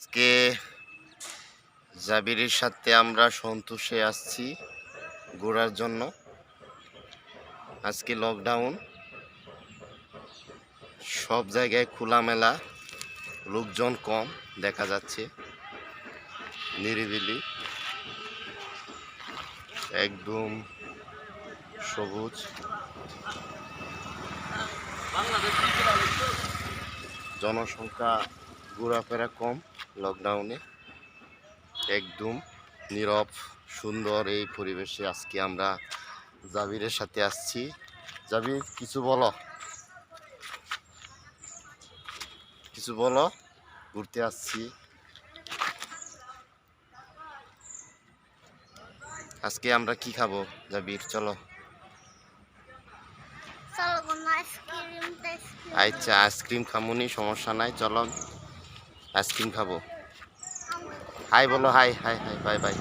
আজকে জাবিরের সাথে আমরা সন্তোষে আসছি ঘোরার জন্য। আজকে লকডাউন, সব জায়গায় খোলামেলা, লোকজন কম দেখা যাচ্ছে, নিরিবিলি, একদম সবুজ। জনসংখ্যা ঘোরাফেরা কম লকডাউনে, একদম নীরব সুন্দর এই পরিবেশে আজকে আমরা জাবিরের সাথে আসছি। জাবির, কিছু বলো, কিছু বলো। ঘুরতে আসছি আজকে, আমরা কি খাবো জাবির? চলো। আচ্ছা, আইসক্রিম খামুনি, সমস্যা নাই, চলো আইসক্রিম খাবো। হাই বলো, high high high, bye bye.